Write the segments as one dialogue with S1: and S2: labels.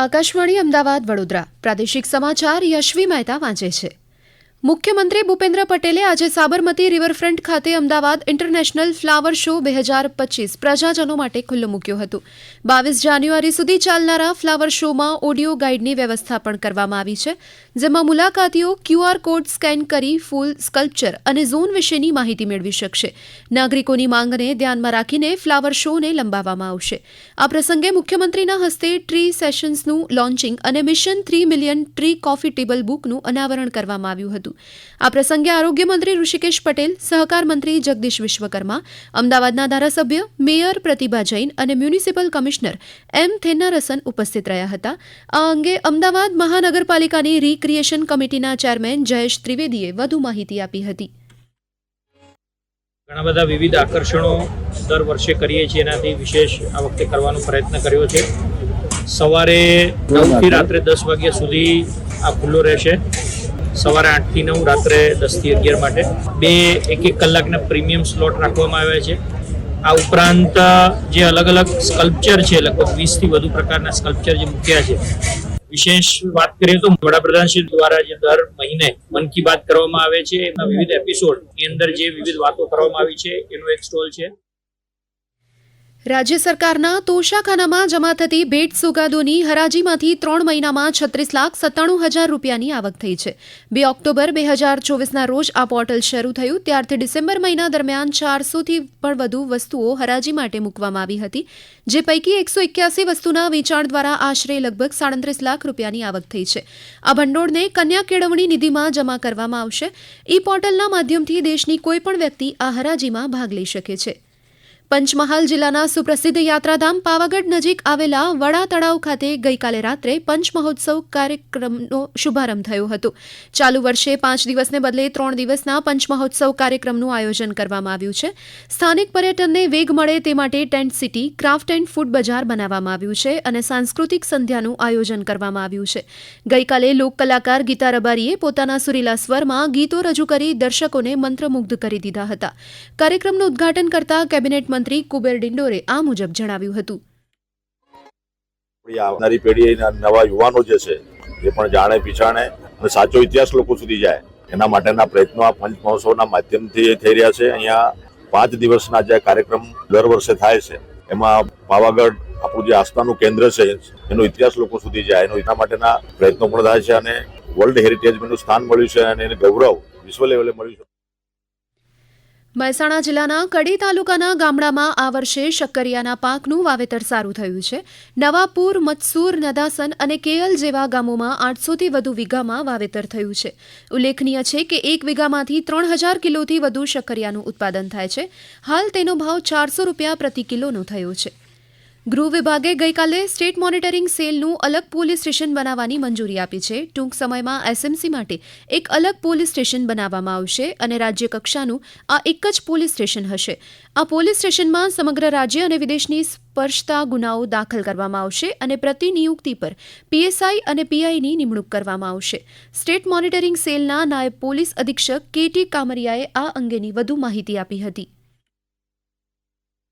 S1: આકાશવાણી અમદાવાદ વડોદરા પ્રાદેશિક સમાચાર યશવી મહેતા વાંચે છે. મુખ્યમંત્રી ભૂપેન્દ્ર પટેલે આજે સાબરમતી રિવરફ્રન્ટ ખાતે અમદાવાદ ઇન્ટરનેશનલ ફ્લાવર શો 2025 પ્રજાજનો માટે ખુલ્લો મૂક્યો હતો. 22 જાન્યુઆરી સુધી ચાલનારા ફ્લાવર શોમાં ઓડિયો ગાઈડની વ્યવસ્થા પણ કરવામાં આવી છે, જેમાં મુલાકાતીઓ QR કોડ સ્કેન કરી ફૂલ, સ્કલ્પચર અને ઝોન વિશેની માહિતી મેળવી શકશે. નાગરિકોની માંગને ધ્યાનમાં રાખીને ફ્લાવર શોને લંબાવવામાં આવશે. આ પ્રસંગે મુખ્યમંત્રીના હસ્તે ટ્રી સેશન્સનું લોન્ચિંગ અને mission 3 million tree coffee table બુકનું અનાવરણ કરવામાં આવ્યું હતું. આ પ્રસંગે આરોગ્ય મંત્રી ઋષિકેશ પટેલ, સહકાર મંત્રી જગદીશ વિશ્વકર્મા, અમદાવાદના ધારાસભ્ય મેયર પ્રતિભા જૈન અને મ્યુનિસિપલ કમિશનર M. થેન્નારસન ઉપસ્થિત રહ્યા હતા. આ અંગે અમદાવાદ મહાનગરપાલિકાની રીક્રિએશન કમિટીના ચેરમેન જયેશ ત્રિવેદીએ વધુ માહિતી આપી હતી.
S2: ઘણા બધા વિવિધ આકર્ષણો દર વર્ષે કરીએ છીએ, એનાથી વિશેષ આ વખતે કરવાનો પ્રયત્ન કર્યો છે. સવારે 9 થી રાત્રે 10 વાગ્યા સુધી આ ખુલ્લો રહેશે. સવારે 8 થી 9, રાત્રે 10 થી 11 માટે 2 1 કલાકના પ્રીમિયમ સ્લોટ રાખવામાં આવ્યા છે. આ ઉપરાંત જે અલગ અલગ સ્કલ્પચર છે, લગભગ 20 થી વધુ પ્રકારના સ્કલ્પચર જે મૂક્યા છે. વિશેષ વાત કરીએ તો વડાપ્રધાનશ્રી દ્વારા જે દર મહિને મન કી બાત કરવામાં આવે છે, એના વિવિધ એપિસોડની અંદર જે વિવિધ વાતો કરવામાં આવી છે એનો એક સ્ટોલ છે.
S1: રાજ્ય સરકારના તોશાખાનામાં જમા થતી ભેટ સોગાદોની હરાજીમાંથી 3 મહિનામાં 36,97,000 રૂપિયાની આવક થઈ છે. 2 ઓક્ટોબર 2024ના રોજ આ પોર્ટલ શરૂ થયું ત્યારથી ડિસેમ્બર મહિના દરમિયાન 400થી પણ વધુ વસ્તુઓ હરાજી માટે મૂકવામાં આવી હતી, જે પૈકી 181 વસ્તુના વેચાણ દ્વારા આશરે લગભગ 37 લાખ રૂપિયાની આવક થઈ છે. આ ભંડોળને કન્યા કેળવણી નિધિમાં જમા કરવામાં આવશે. ઈ પોર્ટલના માધ્યમથી દેશની કોઈપણ વ્યક્તિ આ હરાજીમાં ભાગ લઈ શકે છે. પંચમહાલ જિલ્લાના સુપ્રસિદ્ધ યાત્રાધામ પાવાગઢ નજીક આવેલા વડા તળાવ ખાતે ગઈકાલે રાત્રે પંચમહોત્સવ કાર્યક્રમનો શુભારંભ થયો હતો. ચાલુ વર્ષે 5 દિવસને બદલે 3 દિવસના પંચમહોત્સવ કાર્યક્રમનું આયોજન કરવામાં આવ્યું છે. સ્થાનિક પર્યટનને વેગ મળે તે માટે tent city, craft and food બજાર બનાવવામાં આવ્યું છે અને સાંસ્કૃતિક સંધ્યાનું આયોજન કરવામાં આવ્યું છે. ગઈકાલે લોક કલાકાર ગીતા રબારીએ પોતાના સુરીલા સ્વરમાં ગીતો રજૂ કરી દર્શકોને મંત્રમુગ્ધ કરી દીધા હતા. કાર્યક્રમનું ઉદ્ઘાટન કરતા કેબિનેટ મંત્રી કુબેર ડિંડોરે આ મુજબ જણાવ્યું હતું.
S3: આવનારી પેઢી, નવા યુવાનો જે છે એ પણ જાણે, પીછાણે અને સાચો ઇતિહાસ લોકો સુધી જાય, એના માટેના પ્રયત્નો આ પંચ મહોત્સવના માધ્યમથી થઈ રહ્યા છે. અહીંયા 5 દિવસના જે કાર્યક્રમ દર વર્ષે થાય છે, એમાં પાવાગઢ આપણું જે આસ્થાનું કેન્દ્ર છે એનો ઇતિહાસ લોકો સુધી જાય, એના માટેના પ્રયત્નો પણ થાય છે અને વર્લ્ડ હેરિટેજનું સ્થાન મળ્યું છે અને એને ગૌરવ વિશ્વ લેવલે મળ્યું છે.
S1: મહેસાણા જિલ્લાના કડી તાલુકાના ગામડામાં આ વર્ષે શક્કરિયાના પાકનું વાવેતર સારું થયું છે. નવાપુર, મત્સુર, નદાસન અને કેયલ જેવા ગામોમાં 800થી વધુ વીઘામાં વાવેતર થયું છે. ઉલ્લેખનીય છે કે 1 વીઘામાંથી 3000 કિલોથી વધુ શક્કરિયાનું ઉત્પાદન થાય છે. હાલ તેનો ભાવ 400 રૂપિયા પ્રતિ કિલોનો થયો છે. ગૃહ વિભાગે ગઈકાલે સ્ટેટ મોનિટરિંગ સેલનું અલગ પોલીસ સ્ટેશન બનાવવાની મંજૂરી આપી છે. ટૂંક સમયમાં SMC માટે એક અલગ પોલીસ સ્ટેશન બનાવવામાં આવશે અને રાજ્ય કક્ષાનું આ એક જ પોલીસ સ્ટેશન હશે. આ પોલીસ સ્ટેશનમાં સમગ્ર રાજ્ય અને વિદેશની સ્પર્શતા ગુનાઓ દાખલ કરવામાં આવશે અને પ્રતિ નિયુક્તિ પર PSI અને PIની નિમણૂક કરવામાં આવશે. સ્ટેટ મોનિટરિંગ સેલના નાયબ પોલીસ અધિક્ષક KT કામરિયાએ આ અંગેની વધુ માહિતી આપી હતી.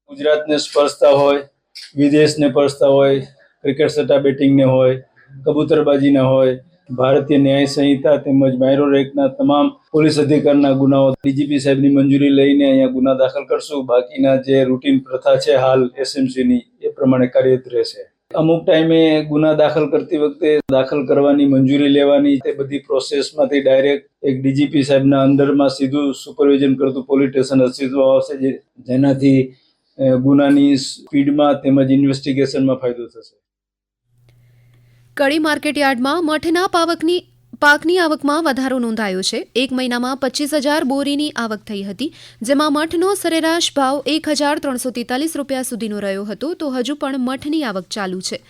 S4: ગુજરાતને સ્પર્શતા હોય, વિદેશને સ્પર્શતા હોય, ક્રિકેટ સટ્ટા બેટિંગને હોય, કબૂતરબાજીના હોય, ભારતીય ન્યાય સંહિતા તેમજ માઇનોર એક્ટના તમામ પોલીસ અધિકારના ગુનાઓ DGP સાહેબની મંજૂરી લઈને અહીંયા ગુના દાખલ કરશું. બાકીના જે રૂટીન પ્રથા છે હાલ SMCની, એ પ્રમાણે કાર્યરત રહેશે. અમુક ટાઈમે ગુના દાખલ કરતી વખતે દાખલ કરવાની મંજૂરી લેવાની, તે બધી પ્રોસેસમાંથી ડાયરેક્ટ એક DGP સાહેબના અંડરમાં સીધું સુપરવિઝન કરતું પોલીસ સ્ટેશન અસ્તિત્વમાં આવશે, જેનાથી ગુનાની સ્પીડમાં તેમજ ઇન્વેસ્ટિગેશનમાં ફાયદો થશે.
S1: કડી માર્કેટયાર્ડમાં મઠના પાકની આવકમાં વધારો નોંધાયો છે. 1 મહિનામાં 25,000 બોરીની આવક થઈ હતી, જેમાં મઠનો સરેરાશ ભાવ 1,343 રૂપિયા સુધીનો રહ્યો હતો, તો હજુ પણ મઠની આવક ચાલુ છે.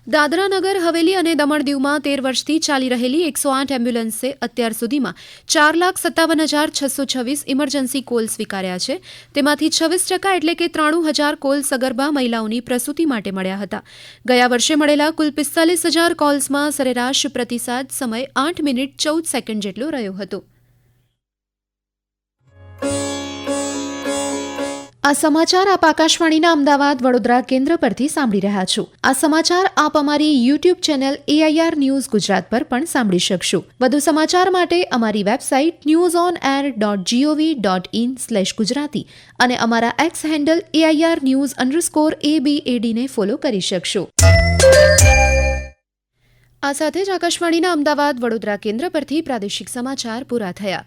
S1: દાદરા નગર હવેલી અને દમણ દીવમાં 13 વર્ષથી ચાલી રહેલી 108 એમ્બ્યુલન્સે અત્યાર સુધીમાં 4,57,626 ઇમરજન્સી કોલ સ્વીકાર્યા છે. તેમાંથી 26% એટલે કે 93,000 કોલ સગર્ભા મહિલાઓની પ્રસૂતિ માટે મળ્યા હતા. ગયા વર્ષે મળેલા કુલ 45,000 કોલ્સમાં સરેરાશ પ્રતિસાદ સમય 8 મિનિટ 14 સેકન્ડ જેટલો રહ્યો હતો. આ સમાચાર આપ આકાશવાણીના અમદાવાદ વડોદરા કેન્દ્ર પરથી સાંભળી રહ્યા છો. આ સમાચાર આપ અમારી YouTube channel AIR news Gujarat પર પણ સાંભળી શકશો. વધુ સમાચાર માટે અમારી વેબસાઇટ newsonair.gov.in/gujarati અને અમારા એક્સ હેન્ડલ AIR_news_ABAD ને ફોલો કરી શકશો. આ સાથે જ આકાશવાણીના અમદાવાદ વડોદરા કેન્દ્ર પરથી પ્રાદેશિક સમાચાર પૂરા થયા.